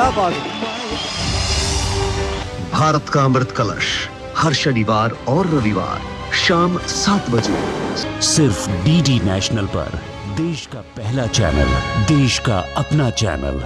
क्या बात है। भारत का अमृत कलश हर शनिवार और रविवार शाम 7 बजे सिर्फ डीडी नेशनल पर, देश का पहला चैनल, देश का अपना चैनल।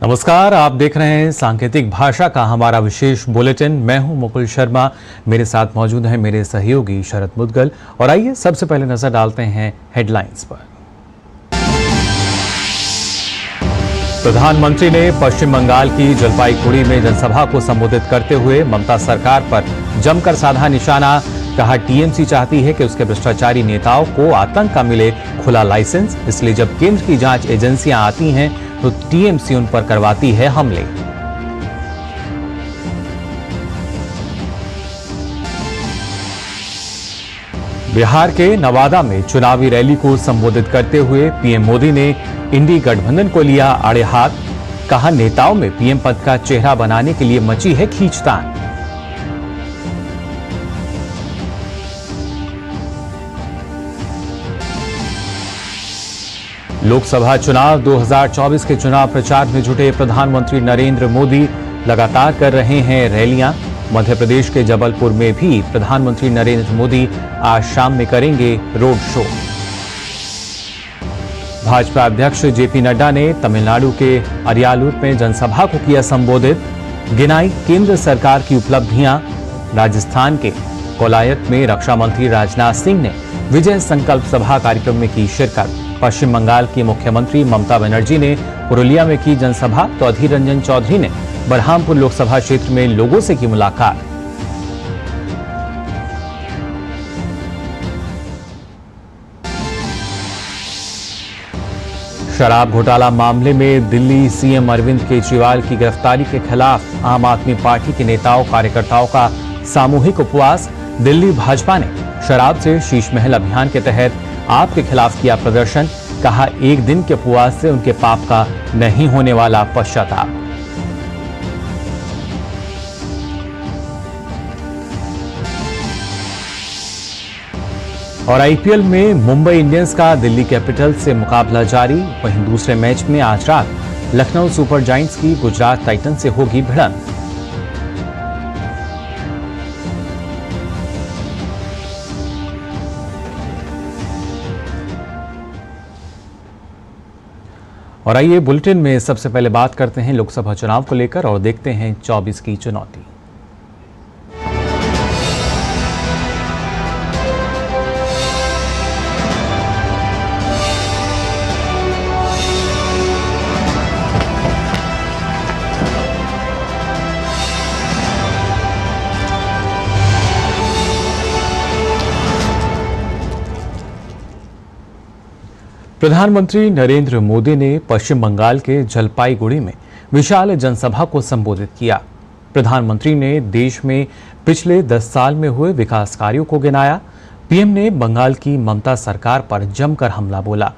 नमस्कार, आप देख रहे हैं सांकेतिक भाषा का हमारा विशेष बुलेटिन। मैं हूं मुकुल शर्मा, मेरे साथ मौजूद हैं मेरे सहयोगी शरद मुदगल। और आइए सबसे पहले नजर डालते हैं हेडलाइंस पर। प्रधानमंत्री ने पश्चिम बंगाल की जलपाईगुड़ी में जनसभा को संबोधित करते हुए ममता सरकार पर जमकर साधा निशाना। कहा, टीएमसी चाहती है कि उसके भ्रष्टाचारी नेताओं को आतंक का मिले खुला लाइसेंस, इसलिए जब केंद्र की जांच एजेंसियां आती हैं तो टीएमसी उन पर करवाती है हमले। बिहार के नवादा में चुनावी रैली को संबोधित करते हुए पीएम मोदी ने इंडी गठबंधन को लिया आड़े हाथ। कहा, नेताओं में पीएम पद का चेहरा बनाने के लिए मची है खींचतान। लोकसभा चुनाव 2024 के चुनाव प्रचार में जुटे प्रधानमंत्री नरेंद्र मोदी लगातार कर रहे हैं रैलियां। मध्य प्रदेश के जबलपुर में भी प्रधानमंत्री नरेंद्र मोदी आज शाम में करेंगे रोड शो। भाजपा अध्यक्ष जेपी नड्डा ने तमिलनाडु के अरियालूर में जनसभा को किया संबोधित। गिनाई केंद्र सरकार की उपलब्धियां। राजस्थान के कोलायत में रक्षा मंत्री राजनाथ सिंह ने विजय संकल्प सभा कार्यक्रम में की शिरकत। पश्चिम बंगाल की मुख्यमंत्री ममता बनर्जी ने पुरुलिया में की जनसभा, तो अधीर रंजन चौधरी ने बरहामपुर लोकसभा क्षेत्र में लोगों से की मुलाकात। शराब घोटाला मामले में दिल्ली सीएम अरविंद केजरीवाल की गिरफ्तारी के खिलाफ आम आदमी पार्टी के नेताओं कार्यकर्ताओं का सामूहिक उपवास। दिल्ली भाजपा ने शराब से शीश महल अभियान के तहत आपके खिलाफ किया प्रदर्शन। कहा, एक दिन के उपवास से उनके पाप का नहीं होने वाला पश्चाताप। और आईपीएल में मुंबई इंडियंस का दिल्ली कैपिटल्स से मुकाबला जारी। वहीं दूसरे मैच में आज रात लखनऊ सुपर जायंट्स की गुजरात टाइटंस से होगी भिड़ंत। और आइए बुलेटिन में सबसे पहले बात करते हैं लोकसभा चुनाव को लेकर और देखते हैं 24 की चुनौती। प्रधानमंत्री नरेंद्र मोदी ने पश्चिम बंगाल के जलपाईगुड़ी में विशाल जनसभा को संबोधित किया। प्रधानमंत्री ने देश में पिछले 10 साल में हुए विकास कार्यों को गिनाया। पीएम ने बंगाल की ममता सरकार पर जमकर हमला बोला।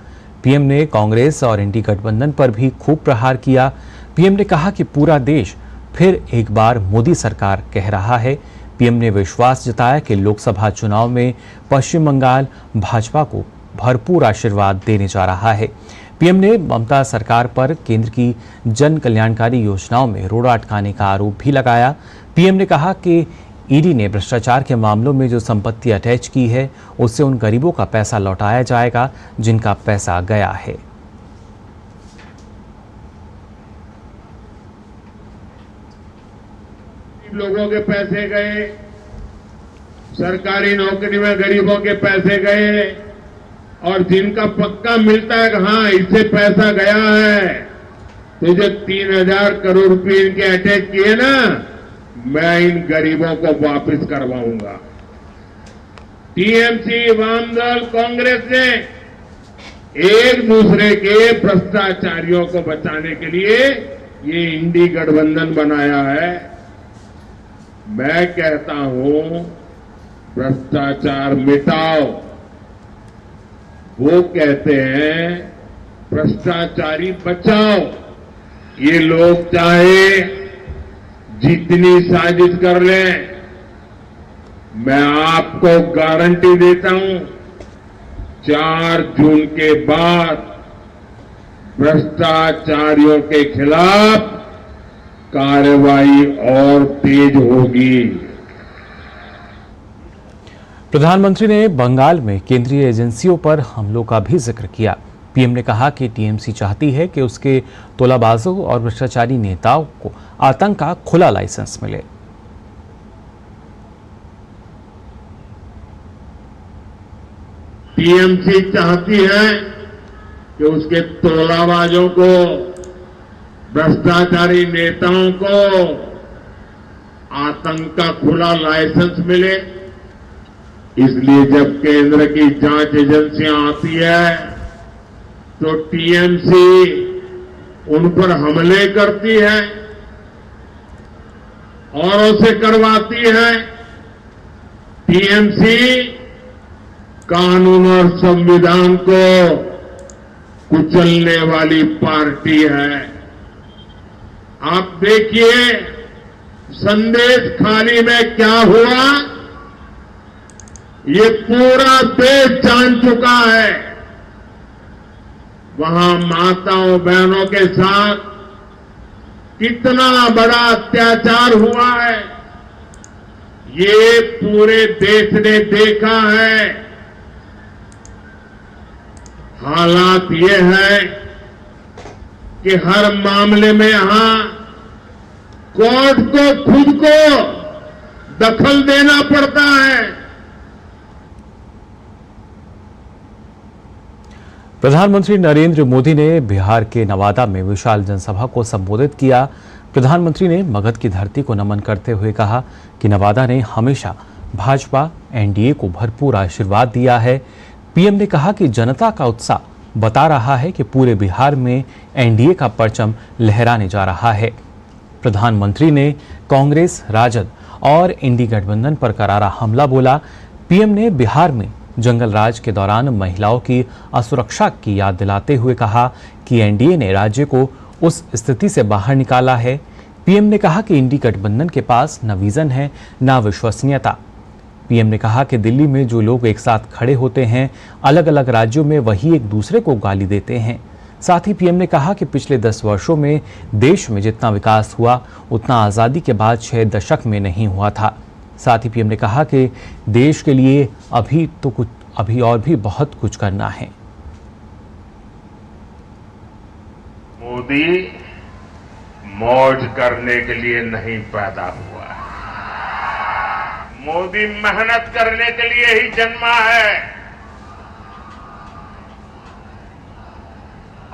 पीएम ने कांग्रेस और इंडी गठबंधन पर भी खूब प्रहार किया। पीएम ने कहा कि पूरा देश फिर एक बार मोदी सरकार कह रहा है। पीएम ने विश्वास जताया कि लोकसभा चुनाव में पश्चिम बंगाल भाजपा को भरपूर आशीर्वाद देने जा रहा है। पीएम ने ममता सरकार पर केंद्र की जन कल्याणकारी योजनाओं में रोड़ा अटकाने का आरोप भी लगाया। पीएम ने कहा कि ईडी ने भ्रष्टाचार के मामलों में जो संपत्ति अटैच की है उससे उन गरीबों का पैसा लौटाया जाएगा जिनका पैसा गया है। लोगों के पैसे गए, सरकारी नौकरी में गरीबों के पैसे गए, और जिनका पक्का मिलता है कि हाँ इससे पैसा गया है, तो जो 3000 करोड़ रुपए इनके अटैच किए ना, मैं इन गरीबों को वापस करवाऊंगा। टीएमसी, वामदल, कांग्रेस ने एक दूसरे के भ्रष्टाचारियों को बचाने के लिए ये इंडी गठबंधन बनाया है। मैं कहता हूं भ्रष्टाचार मिटाओ। वो कहते हैं भ्रष्टाचारी बचाओ। ये लोग चाहे जितनी साजिश कर लें, मैं आपको गारंटी देता हूं 4 जून के बाद भ्रष्टाचारियों के खिलाफ कार्रवाई और तेज होगी। प्रधानमंत्री ने बंगाल में केंद्रीय एजेंसियों पर हमलों का भी जिक्र किया। पीएम ने कहा कि टीएमसी चाहती है कि उसके तोलाबाजों और भ्रष्टाचारी नेताओं को आतंक का खुला लाइसेंस मिले। टीएमसी चाहती है कि उसके तोलाबाजों को, भ्रष्टाचारी नेताओं को आतंक का खुला लाइसेंस मिले। इसलिए जब केंद्र की जांच एजेंसियां आती है तो टीएमसी उन पर हमले करती है, औरों से करवाती है। टीएमसी कानून और संविधान को कुचलने वाली पार्टी है। आप देखिए संदेश खाली में क्या हुआ, ये पूरा देश जान चुका है। वहां माताओं बहनों के साथ कितना बड़ा अत्याचार हुआ है, ये पूरे देश ने देखा है। हालात ये है कि हर मामले में यहां कोर्ट को खुद को दखल देना पड़ता है। प्रधानमंत्री नरेंद्र मोदी ने बिहार के नवादा में विशाल जनसभा को संबोधित किया। प्रधानमंत्री ने मगध की धरती को नमन करते हुए कहा कि नवादा ने हमेशा भाजपा एनडीए को भरपूर आशीर्वाद दिया है। पीएम ने कहा कि जनता का उत्साह बता रहा है कि पूरे बिहार में एनडीए का परचम लहराने जा रहा है। प्रधानमंत्री ने कांग्रेस, राजद और इंडी गठबंधन पर करारा हमला बोला। पीएम ने बिहार में जंगल राज के दौरान महिलाओं की असुरक्षा की याद दिलाते हुए कहा कि एनडीए ने राज्य को उस स्थिति से बाहर निकाला है। पीएम ने कहा कि इंडी गठबंधन के पास न विजन है न विश्वसनीयता। पीएम ने कहा कि दिल्ली में जो लोग एक साथ खड़े होते हैं, अलग अलग राज्यों में वही एक दूसरे को गाली देते हैं। साथ ही पीएम ने कहा कि पिछले 10 वर्षों में देश में जितना विकास हुआ उतना आज़ादी के बाद 6 दशक में नहीं हुआ था। साथ ही पीएम ने कहा कि देश के लिए अभी और भी बहुत कुछ करना है। मोदी मौज करने के लिए नहीं पैदा हुआ, मोदी मेहनत करने के लिए ही जन्मा है,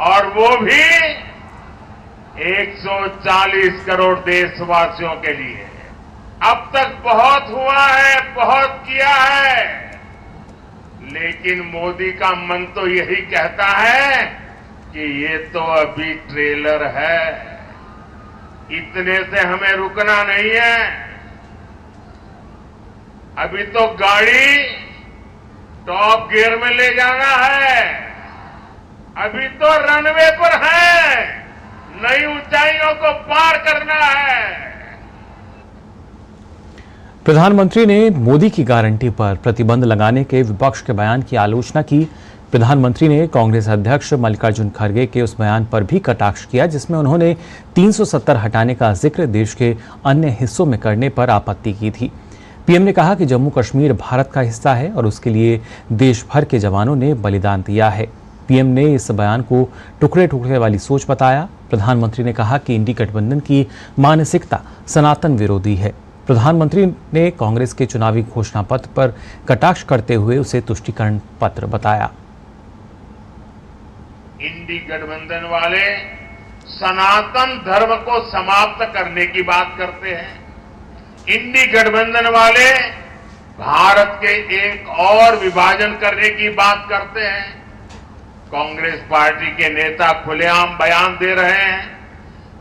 और वो भी 140 करोड़ देशवासियों के लिए। अब तक बहुत हुआ है, बहुत किया है, लेकिन मोदी का मन तो यही कहता है कि ये तो अभी ट्रेलर है, इतने से हमें रुकना नहीं है। अभी तो गाड़ी टॉप गियर में ले जाना है, अभी तो रनवे पर है, नई ऊंचाइयों को पार करना है। प्रधानमंत्री ने मोदी की गारंटी पर प्रतिबंध लगाने के विपक्ष के बयान की आलोचना की। प्रधानमंत्री ने कांग्रेस अध्यक्ष मल्लिकार्जुन खड़गे के उस बयान पर भी कटाक्ष किया जिसमें उन्होंने 370 हटाने का जिक्र देश के अन्य हिस्सों में करने पर आपत्ति की थी। पीएम ने कहा कि जम्मू कश्मीर भारत का हिस्सा है और उसके लिए देश भर के जवानों ने बलिदान दिया है। पीएम ने इस बयान को टुकड़े टुकड़े वाली सोच बताया। प्रधानमंत्री ने कहा कि इंडी गठबंधन की मानसिकता सनातन विरोधी है। प्रधानमंत्री ने कांग्रेस के चुनावी घोषणा पत्र पर कटाक्ष करते हुए उसे तुष्टीकरण पत्र बताया। इंडी गठबंधन वाले सनातन धर्म को समाप्त करने की बात करते हैं। इंडी गठबंधन वाले भारत के एक और विभाजन करने की बात करते हैं। कांग्रेस पार्टी के नेता खुलेआम बयान दे रहे हैं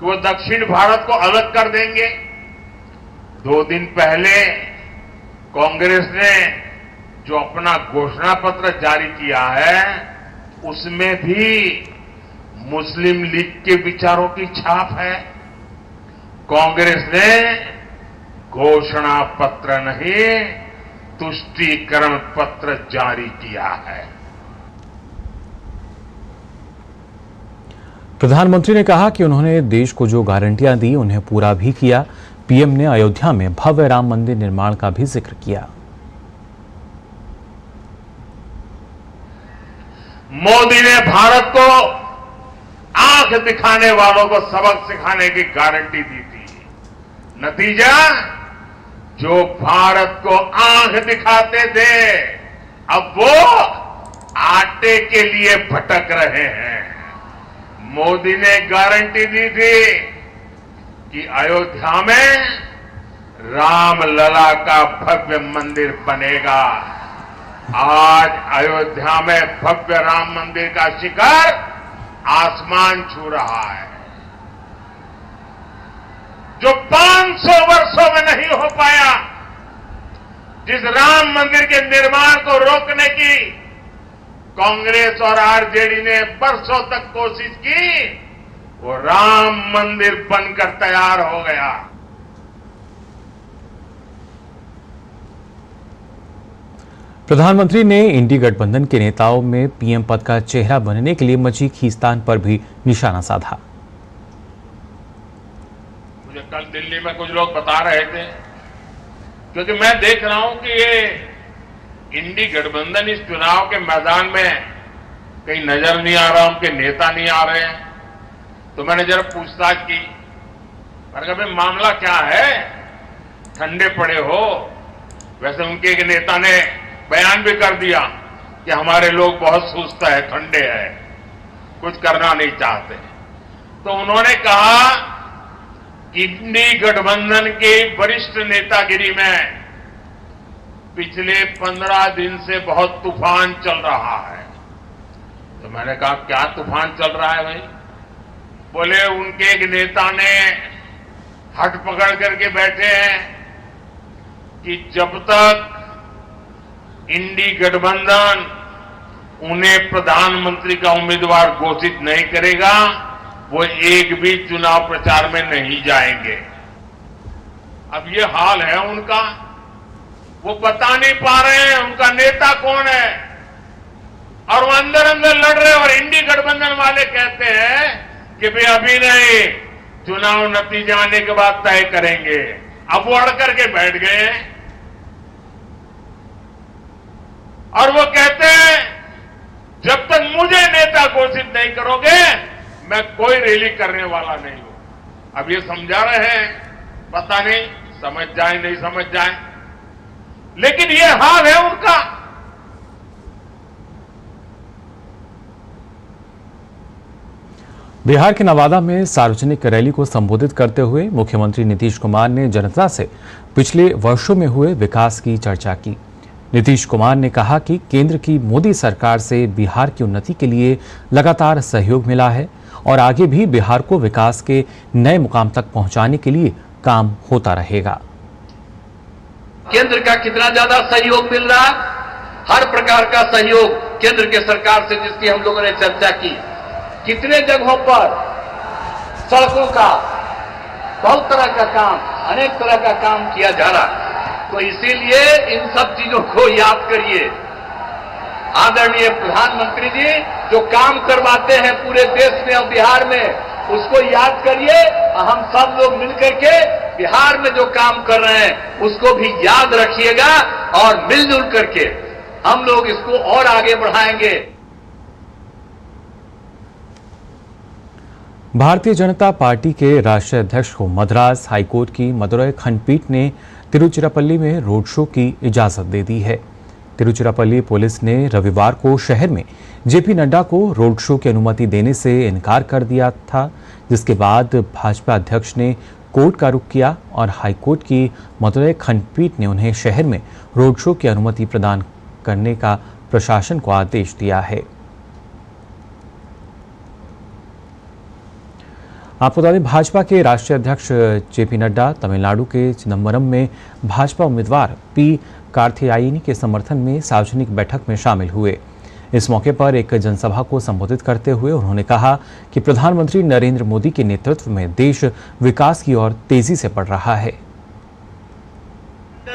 कि वो दक्षिण भारत को अलग कर देंगे। 2 दिन पहले कांग्रेस ने जो अपना घोषणा पत्र जारी किया है उसमें भी मुस्लिम लीग के विचारों की छाप है। कांग्रेस ने घोषणा पत्र नहीं, तुष्टीकरण पत्र जारी किया है। प्रधानमंत्री ने कहा कि उन्होंने देश को जो गारंटियां दी उन्हें पूरा भी किया। पीएम ने अयोध्या में भव्य राम मंदिर निर्माण का भी जिक्र किया। मोदी ने भारत को आंख दिखाने वालों को सबक सिखाने की गारंटी दी थी। नतीजा, जो भारत को आंख दिखाते थे अब वो आटे के लिए भटक रहे हैं। मोदी ने गारंटी दी थी कि अयोध्या में रामलला का भव्य मंदिर बनेगा। आज अयोध्या में भव्य राम मंदिर का शिखर आसमान छू रहा है। जो 500 वर्षों में नहीं हो पाया, जिस राम मंदिर के निर्माण को रोकने की कांग्रेस और आरजेडी ने बरसों तक कोशिश की, वो राम मंदिर बनकर तैयार हो गया। प्रधानमंत्री ने इंडी गठबंधन के नेताओं में पीएम पद का चेहरा बनने के लिए मची खींचतान पर भी निशाना साधा। मुझे कल दिल्ली में कुछ लोग बता रहे थे, क्योंकि मैं देख रहा हूं कि ये इंडी गठबंधन इस चुनाव के मैदान में कहीं नजर नहीं आ रहा, उनके नेता नहीं आ रहे हैं। तो मैंने जरा पूछताछ की, मैंने कहा भाई मामला क्या है, ठंडे पड़े हो। वैसे उनके एक नेता ने बयान भी कर दिया कि हमारे लोग बहुत सुस्त है, ठंडे है, कुछ करना नहीं चाहते। तो उन्होंने कहा कि इंडी गठबंधन के वरिष्ठ नेतागिरी में पिछले 15 दिन से बहुत तूफान चल रहा है। तो मैंने कहा क्या तूफान चल रहा है भाई? बोले उनके एक नेता ने हट पकड़ करके बैठे हैं कि जब तक इंडी गठबंधन उन्हें प्रधानमंत्री का उम्मीदवार घोषित नहीं करेगा, वो एक भी चुनाव प्रचार में नहीं जाएंगे। अब ये हाल है उनका, वो बता नहीं पा रहे हैं उनका नेता कौन है, और वो अंदर अंदर लड़ रहे हैं। और इंडी गठबंधन वाले कहते हैं कि भाई अभी नहीं, चुनाव नतीजे आने के बाद तय करेंगे। अब वो अड़ करके बैठ गए हैं और वो कहते हैं जब तक मुझे नेता घोषित नहीं करोगे मैं कोई रैली करने वाला नहीं हूं। अब ये समझा रहे हैं, पता नहीं समझ जाए नहीं समझ जाए, लेकिन ये हाल है उनका। बिहार के नवादा में सार्वजनिक रैली को संबोधित करते हुए मुख्यमंत्री नीतीश कुमार ने जनता से पिछले वर्षों में हुए विकास की चर्चा की। नीतीश कुमार ने कहा कि केंद्र की मोदी सरकार से बिहार की उन्नति के लिए लगातार सहयोग मिला है और आगे भी बिहार को विकास के नए मुकाम तक पहुंचाने के लिए काम होता रहेगा। केंद्र का कितना ज्यादा सहयोग मिल रहा, हर प्रकार का सहयोग केंद्र के सरकार से, जिसकी हम लोगों ने चर्चा की। कितने जगहों पर सड़कों का बहुत तरह का काम, अनेक तरह का काम किया जा रहा। तो इसीलिए इन सब चीजों को याद करिए। आदरणीय प्रधानमंत्री जी जो काम करवाते हैं पूरे देश में और बिहार में, उसको याद करिए। हम सब लोग मिलकर के बिहार में जो काम कर रहे हैं उसको भी याद रखिएगा और मिलजुल करके हम लोग इसको और आगे बढ़ाएंगे। भारतीय जनता पार्टी के राष्ट्रीय अध्यक्ष को मद्रास हाईकोर्ट की मदुरै खंडपीठ ने तिरुचिरापल्ली में रोड शो की इजाजत दे दी है। तिरुचिरापल्ली पुलिस ने रविवार को शहर में जेपी नड्डा को रोड शो की अनुमति देने से इनकार कर दिया था, जिसके बाद भाजपा अध्यक्ष ने कोर्ट का रुख किया और हाईकोर्ट की मदुरै खंडपीठ ने उन्हें शहर में रोड शो की अनुमति प्रदान करने का प्रशासन को आदेश दिया है। आपको बता दें, भाजपा के राष्ट्रीय अध्यक्ष जेपी नड्डा तमिलनाडु के चिदम्बरम में भाजपा उम्मीदवार पी कार्थियायनी के समर्थन में सार्वजनिक बैठक में शामिल हुए। इस मौके पर एक जनसभा को संबोधित करते हुए उन्होंने कहा कि प्रधानमंत्री नरेंद्र मोदी के नेतृत्व में देश विकास की ओर तेजी से बढ़ रहा है।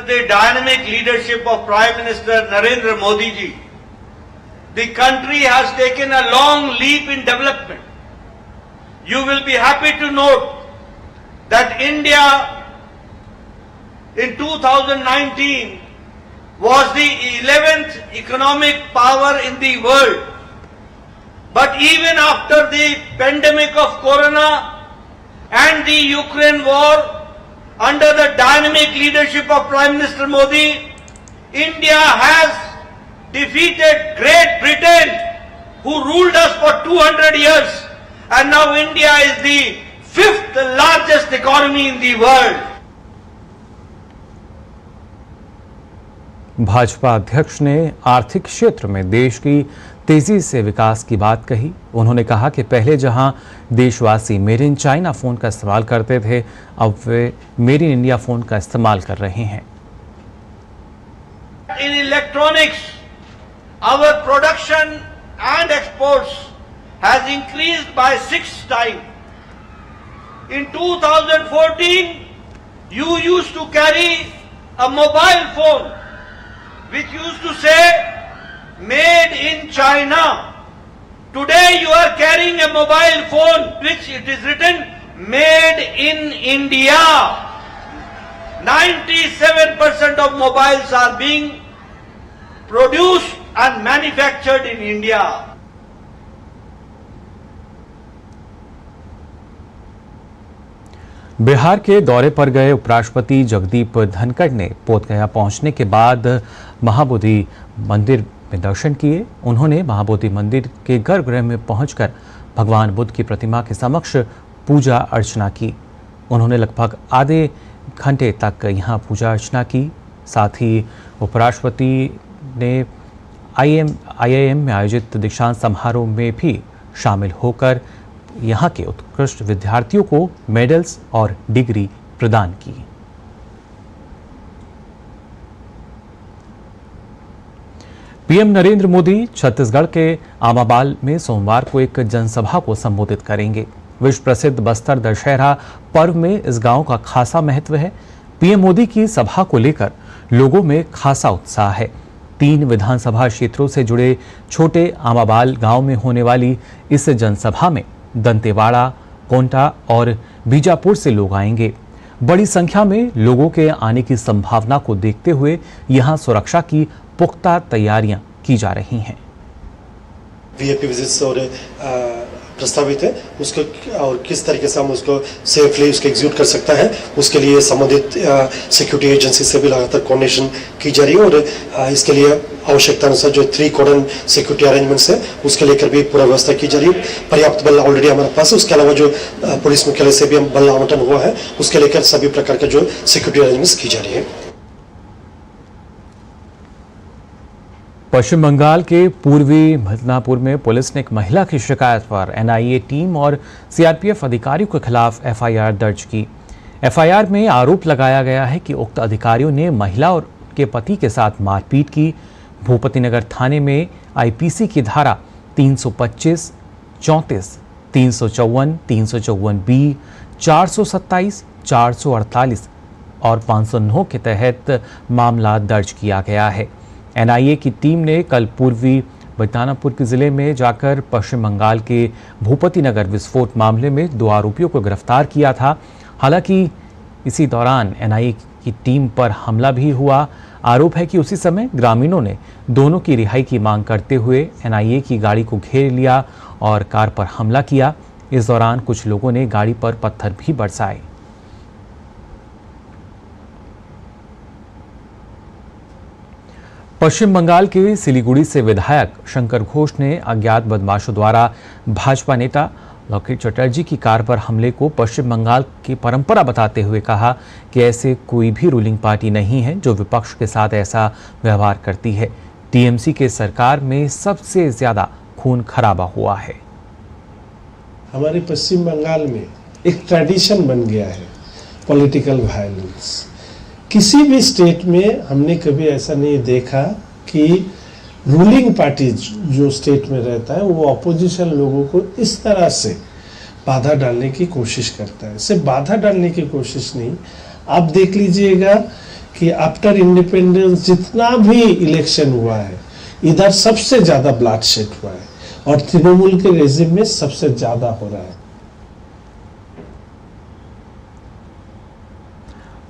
The dynamic leadership of Prime Minister Narendra Modi ji, the country has taken a long leap in development. You will be happy to note that India in 2019 was the 11th economic power in the world. But even after the pandemic of Corona and the Ukraine war, under the dynamic leadership of Prime Minister Modi, India has defeated Great Britain, who ruled us for 200 years, and now India is the 5th largest economy in the world. Bhajpa अध्यक्ष ने आर्थिक क्षेत्र में देश की तेजी से विकास की बात कही। उन्होंने कहा कि पहले जहां देशवासी मेड इन चाइना फोन का इस्तेमाल करते थे, अब वे मेड इन इंडिया फोन का इस्तेमाल कर रहे हैं। In electronics, our production and exports has increased by 6 times. In 2014, you used to carry a mobile phone which used to say made in China. Today you are carrying a mobile phone which it is written made in India. 97% of mobiles are being produced and manufactured in India. Bihar के दौरे पर गए उपराष्ट्रपति जगदीप धनखड़ ने बोधगया पहुंचने के बाद महाबोधि मंदिर में दर्शन किए। उन्होंने महाबोधि मंदिर के गर्भगृह में पहुंचकर भगवान बुद्ध की प्रतिमा के समक्ष पूजा अर्चना की। उन्होंने लगभग आधे घंटे तक यहां पूजा अर्चना की। साथ ही उपराष्ट्रपति ने IIM में आयोजित दीक्षांत समारोह में भी शामिल होकर यहां के उत्कृष्ट विद्यार्थियों को मेडल्स और डिग्री प्रदान की। पीएम नरेंद्र मोदी छत्तीसगढ़ के आमाबाल में सोमवार को एक जनसभा को संबोधित करेंगे। विश्व प्रसिद्ध बस्तर दशहरा पर्व में इस गांव का खासा महत्व है। पीएम मोदी की सभा को लेकर लोगों में खासा उत्साह है। 3 विधानसभा क्षेत्रों से जुड़े छोटे आमाबाल गांव में होने वाली इस जनसभा में दंतेवाड़ा, कोंटा और बीजापुर से लोग आएंगे। बड़ी संख्या में लोगों के आने की संभावना को देखते हुए यहां सुरक्षा की पुख्ता तैयारियां की जा रही हैं। वीआईपी विजिट्स और प्रस्तावित है, उसको और किस तरीके से हम उसको सेफली उसको एग्जीक्यूट कर सकता है, उसके लिए संबंधित सिक्योरिटी एजेंसी से भी लगातार कोऑर्डिनेशन की जा रही है। और इसके लिए आवश्यकता अनुसार जो 3 कॉर्डन सिक्योरिटी अरेंजमेंट्स है, उसके लेकर भी पूरा व्यवस्था की जा रही है। पर्याप्त बल ऑलरेडी हमारे पास है। उसके अलावा जो पुलिस मुख्यालय से भी हम बल आवंटन हुआ है, उसके लेकर सभी प्रकार का जो सिक्योरिटी अरेंजमेंट्स की जा रही है। पश्चिम बंगाल के पूर्वी मिदनापुर में पुलिस ने एक महिला की शिकायत पर NIA टीम और CRPF अधिकारियों के खिलाफ FIR दर्ज की। FIR में आरोप लगाया गया है कि उक्त अधिकारियों ने महिला और के पति के साथ मारपीट की। भूपतिनगर थाने में IPC की धारा 325, 34, 354, 354B, 427, 448 और 509 के तहत मामला दर्ज किया गया है। NIA की टीम ने कल पूर्वी मिदनापुर के जिले में जाकर पश्चिम बंगाल के भूपतिनगर विस्फोट मामले में 2 आरोपियों को गिरफ्तार किया था। हालांकि इसी दौरान NIA की टीम पर हमला भी हुआ। आरोप है कि उसी समय ग्रामीणों ने दोनों की रिहाई की मांग करते हुए NIA की गाड़ी को घेर लिया और कार पर हमला किया। इस दौरान कुछ लोगों ने गाड़ी पर पत्थर भी बरसाए। पश्चिम बंगाल के सिलीगुड़ी से विधायक शंकर घोष ने अज्ञात बदमाशों द्वारा भाजपा नेता लॉकेट चटर्जी की कार पर हमले को पश्चिम बंगाल की परंपरा बताते हुए कहा कि ऐसे कोई भी रूलिंग पार्टी नहीं है जो विपक्ष के साथ ऐसा व्यवहार करती है। टीएमसी के सरकार में सबसे ज्यादा खून खराबा हुआ है। हमारे पश्चिम बंगाल में एक ट्रेडिशन बन गया है पॉलिटिकल वायलेंस। किसी भी स्टेट में हमने कभी ऐसा नहीं देखा कि रूलिंग पार्टी जो स्टेट में रहता है वो अपोजिशन लोगों को इस तरह से बाधा डालने की कोशिश करता है। सिर्फ बाधा डालने की कोशिश नहीं, आप देख लीजिएगा कि आफ्टर इंडिपेंडेंस जितना भी इलेक्शन हुआ है इधर सबसे ज्यादा ब्लडशेड हुआ है और तृणमूल के रेजिम में सबसे ज्यादा हो रहा है।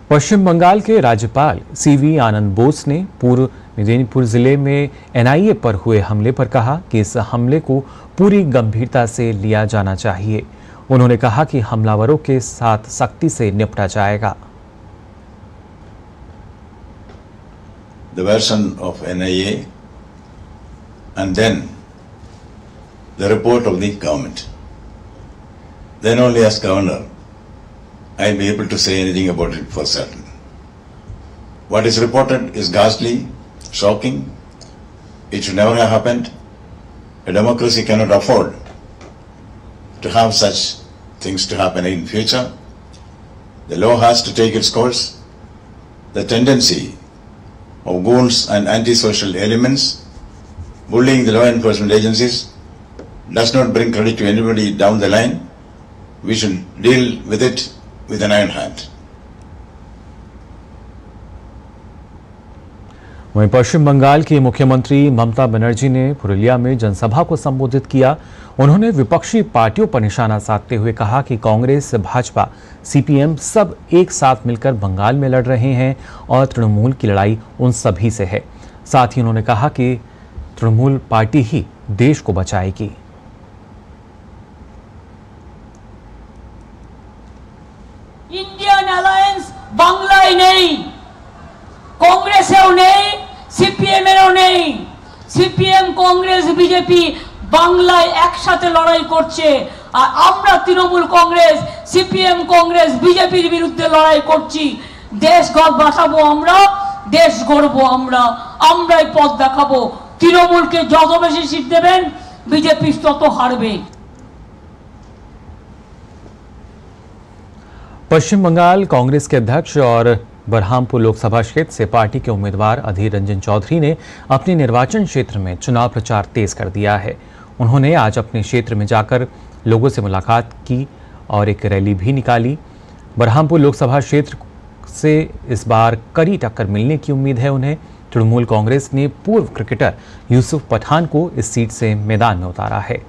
पश्चिम बंगाल के राज्यपाल सीवी आनंद बोस ने पूर्व मेदिनीपुर जिले में एनआईए पर हुए हमले पर कहा कि इस हमले को पूरी गंभीरता से लिया जाना चाहिए। उन्होंने कहा कि हमलावरों के साथ सख्ती से निपटा जाएगा। The version of NIA and then the report of the government. Then only as governor I'll be able to say anything about it for certain. What is reported is ghastly, shocking. It should never have happened. A democracy cannot afford to have such things to happen in future. The law has to take its course. The tendency of goons and antisocial elements bullying the law enforcement agencies does not bring credit to anybody down the line. We should deal with it with an iron hand. वहीं पश्चिम बंगाल की मुख्यमंत्री ममता बनर्जी ने पुरुलिया में जनसभा को संबोधित किया। उन्होंने विपक्षी पार्टियों पर निशाना साधते हुए कहा कि कांग्रेस, भाजपा, सीपीएम सब एक साथ मिलकर बंगाल में लड़ रहे हैं और तृणमूल की लड़ाई उन सभी से है। साथ ही उन्होंने कहा कि तृणमूल पार्टी ही देश को बचाएगी। इंडियन अलायंस बांग्लाয় নেই, কংগ্রেসেও নেই, সিপিএম এরও নেই। সিপিএম, কংগ্রেস, বিজেপি বাংলায় একসাথে লড়াই করছে আর আমরা তৃণমূল কংগ্রেস, সিপিএম, কংগ্রেস, বিজেপির বিরুদ্ধে লড়াই করছি। দেশ বাঁচাবো আমরা, দেশ গড়বো আমরা, আমরাই পথ দেখাবো। তৃণমূলকে যত বেশি সিট দেবেন বিজেপি তত হারবে। पश्चिम बंगाल कांग्रेस के अध्यक्ष और बरहामपुर लोकसभा क्षेत्र से पार्टी के उम्मीदवार अधीर रंजन चौधरी ने अपने निर्वाचन क्षेत्र में चुनाव प्रचार तेज कर दिया है। उन्होंने आज अपने क्षेत्र में जाकर लोगों से मुलाकात की और एक रैली भी निकाली। बरहामपुर लोकसभा क्षेत्र से इस बार कड़ी टक्कर मिलने की उम्मीद है उन्हें। तृणमूल कांग्रेस ने पूर्व क्रिकेटर यूसुफ पठान को इस सीट से मैदान में उतारा है।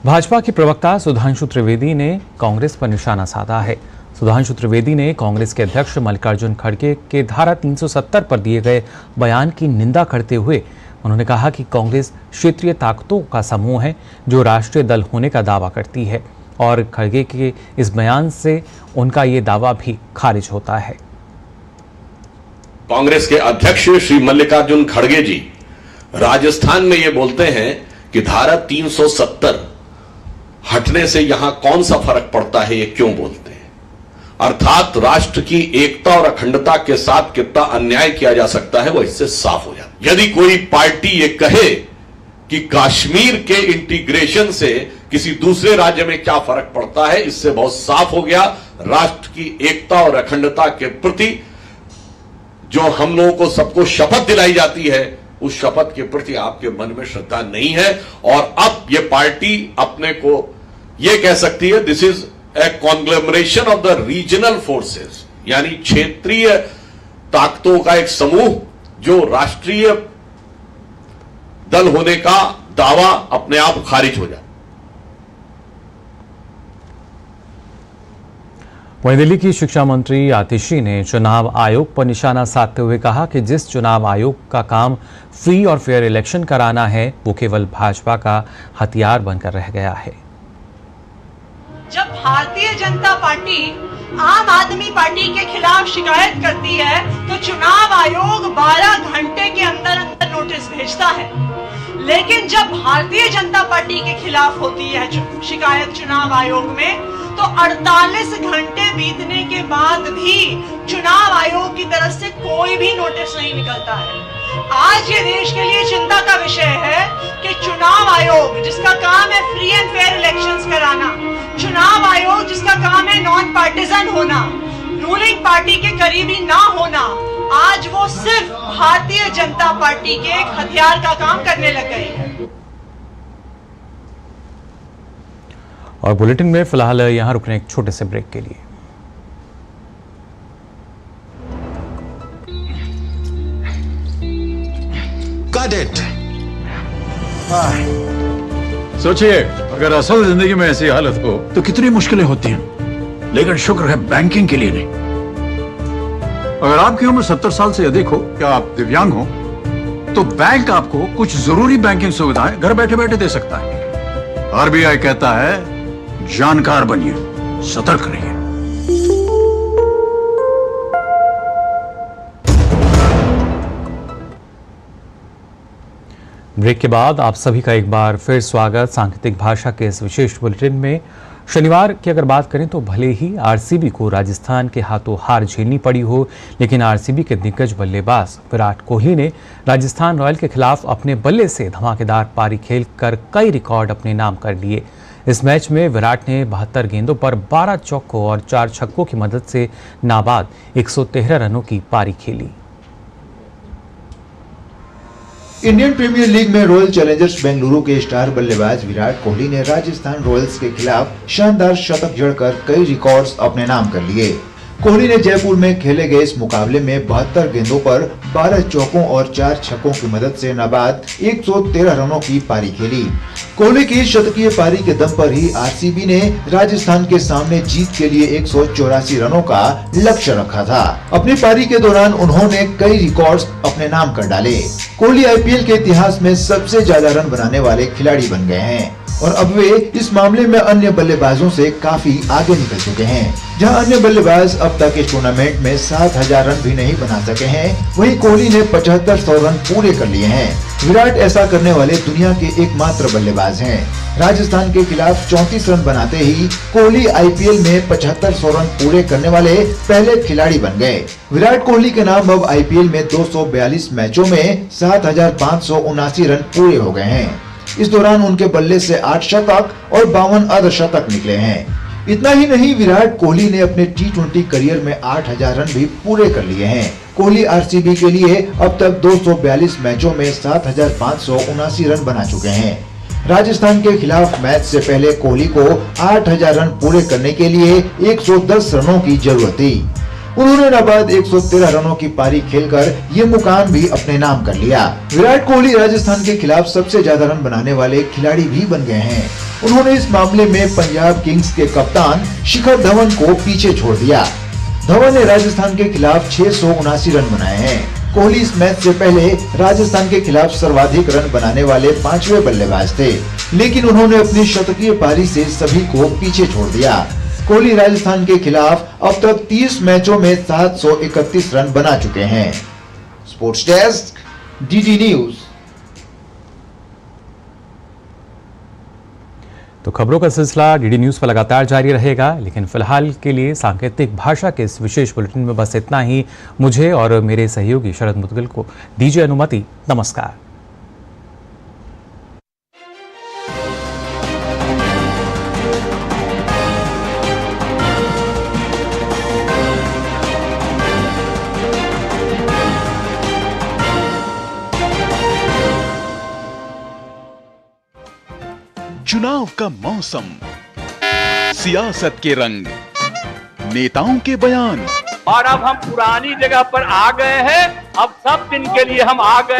भाजपा के प्रवक्ता सुधांशु त्रिवेदी ने कांग्रेस पर निशाना साधा है। सुधांशु त्रिवेदी ने कांग्रेस के अध्यक्ष मल्लिकार्जुन खड़गे के धारा 370 पर दिए गए बयान की निंदा करते हुए उन्होंने कहा कि कांग्रेस क्षेत्रीय ताकतों का समूह है जो राष्ट्रीय दल होने का दावा करती है और खड़गे के इस बयान से उनका ये दावा भी खारिज होता है। कांग्रेस के अध्यक्ष श्री मल्लिकार्जुन खड़गे जी राजस्थान में ये बोलते हैं कि धारा 370 हटने से यहां कौन सा फर्क पड़ता है, ये क्यों बोलते हैं। अर्थात राष्ट्र की एकता और अखंडता के साथ कितना अन्याय किया जा सकता है वो इससे साफ हो जाता है। यदि कोई पार्टी ये कहे कि कश्मीर के इंटीग्रेशन से किसी दूसरे राज्य में क्या फर्क पड़ता है, इससे बहुत साफ हो गया राष्ट्र की एकता और अखंडता के प्रति जो हम लोगों को सबको शपथ दिलाई जाती है उस शपथ के प्रति आपके मन में श्रद्धा नहीं है। और अब ये पार्टी अपने को ये कह सकती है this is a कॉन्ग्लोमरेशन of the regional forces, यानी क्षेत्रीय ताकतों का एक समूह जो राष्ट्रीय दल होने का दावा अपने आप खारिज हो जाए। वहीं दिल्ली की शिक्षा मंत्री आतिशी ने चुनाव आयोग पर निशाना साधते हुए कहा कि जिस चुनाव आयोग का काम फ्री और फेयर इलेक्शन कराना है वो केवल भाजपा का हथियार बनकर रह गया है। जब भारतीय जनता पार्टी आम आदमी पार्टी के खिलाफ शिकायत करती है तो चुनाव आयोग 12 घंटे के अंदर अंदर नोटिस भेजता है, लेकिन जब भारतीय जनता पार्टी के खिलाफ होती है शिकायत चुनाव आयोग में तो 48 घंटे बीतने के बाद भी चुनाव आयोग की तरफ से कोई भी नोटिस नहीं निकलता है। आज ये देश के लिए चिंता का विषय है कि चुनाव आयोग जिसका काम है फ्री एंड फेयर इलेक्शंस कराना, चुनाव आयोग जिसका काम है नॉन पार्टिजन होना, रूलिंग पार्टी के करीबी ना होना, आज वो सिर्फ भारतीय जनता पार्टी के एक हथियार का काम करने लग गए हैं। और बुलेटिन में फिलहाल यहां रुकने एक छोटे से ब्रेक के लिए। Got it. सोचिए, अगर असल जिंदगी में ऐसी हालत हो तो कितनी मुश्किलें होती हैं, लेकिन शुक्र है बैंकिंग के लिए नहीं। अगर आपकी उम्र 70 साल से अधिक हो या आप दिव्यांग हो तो बैंक आपको कुछ जरूरी बैंकिंग सुविधाएं घर बैठे बैठे दे सकता है। आरबीआई कहता है जानकार बनिए, सतर्क रहिए। ब्रेक के बाद आप सभी का एक बार फिर स्वागत सांकेतिक भाषा के इस विशेष बुलेटिन में। शनिवार की अगर बात करें तो भले ही आरसीबी को राजस्थान के हाथों हार झेलनी पड़ी हो, लेकिन आरसीबी के दिग्गज बल्लेबाज विराट कोहली ने राजस्थान रॉयल के खिलाफ अपने बल्ले से धमाकेदार पारी खेलकर कई रिकॉर्ड अपने नाम कर लिए। इस मैच में विराट ने 72 गेंदों पर 12 चौकों और 4 छक्कों की मदद से नाबाद 113 रनों की पारी खेली। इंडियन प्रीमियर लीग में रॉयल चैलेंजर्स बेंगलुरु के स्टार बल्लेबाज विराट कोहली ने राजस्थान रॉयल्स के खिलाफ शानदार शतक जड़कर कई रिकॉर्ड्स अपने नाम कर लिए। कोहली ने जयपुर में खेले गए इस मुकाबले में 72 गेंदों पर 12 चौकों और 4 छक्कों की मदद से नाबाद 113 रनों की पारी खेली। कोहली की शतकीय पारी के दम पर ही आरसीबी ने राजस्थान के सामने जीत के लिए 184 रनों का लक्ष्य रखा था। अपनी पारी के दौरान उन्होंने कई रिकॉर्ड्स अपने नाम कर डाले। कोहली आईपीएल के इतिहास में सबसे ज्यादा रन बनाने वाले खिलाड़ी बन गए हैं और अब वे इस मामले में अन्य बल्लेबाजों से काफी आगे निकल चुके हैं। जहां अन्य बल्लेबाज अब तक इस टूर्नामेंट में 7000 रन भी नहीं बना सके हैं, वहीं कोहली ने 7500 रन पूरे कर लिए हैं। विराट ऐसा करने वाले दुनिया के एकमात्र बल्लेबाज हैं। राजस्थान के खिलाफ 34 रन बनाते ही कोहली आईपीएल में 7500 रन पूरे करने वाले पहले खिलाड़ी बन गए। विराट कोहली के नाम अब आईपीएल में 242 मैचों में 7579 रन पूरे हो गए हैं। इस दौरान उनके बल्ले से 8 शतक और 52 अर्धशतक निकले हैं। इतना ही नहीं, विराट कोहली ने अपने टी20 करियर में 8000 रन भी पूरे कर लिए हैं। कोहली आरसीबी के लिए अब तक 242 मैचों में 7579 रन बना चुके हैं। राजस्थान के खिलाफ मैच से पहले कोहली को 8000 रन पूरे करने के लिए 110 रनों की जरूरत थी। उन्होंने नाबाद 113 रनों की पारी खेलकर ये मुकाम भी अपने नाम कर लिया। विराट कोहली राजस्थान के खिलाफ सबसे ज्यादा रन बनाने वाले खिलाड़ी भी बन गए हैं। उन्होंने इस मामले में पंजाब किंग्स के कप्तान शिखर धवन को पीछे छोड़ दिया। धवन ने राजस्थान के खिलाफ 679 रन बनाए हैं। कोहली इस मैच से पहले राजस्थान के खिलाफ सर्वाधिक रन बनाने वाले 5वें बल्लेबाज थे, लेकिन उन्होंने अपनी शतकीय पारी से सभी को पीछे छोड़ दिया। कोहली राजस्थान के खिलाफ अब तक 30 मैचों में 731 रन बना चुके हैं। Sports desk, DD news. तो खबरों का सिलसिला डीडी न्यूज पर लगातार जारी रहेगा, लेकिन फिलहाल के लिए सांकेतिक भाषा के इस विशेष बुलेटिन में बस इतना ही। मुझे और मेरे सहयोगी शरद मुदगल को दीजिए अनुमति। नमस्कार। चुनाव का मौसम, सियासत के रंग, नेताओं के बयान, और अब हम पुरानी जगह पर आ गए हैं। अब सब दिन के लिए हम आ गए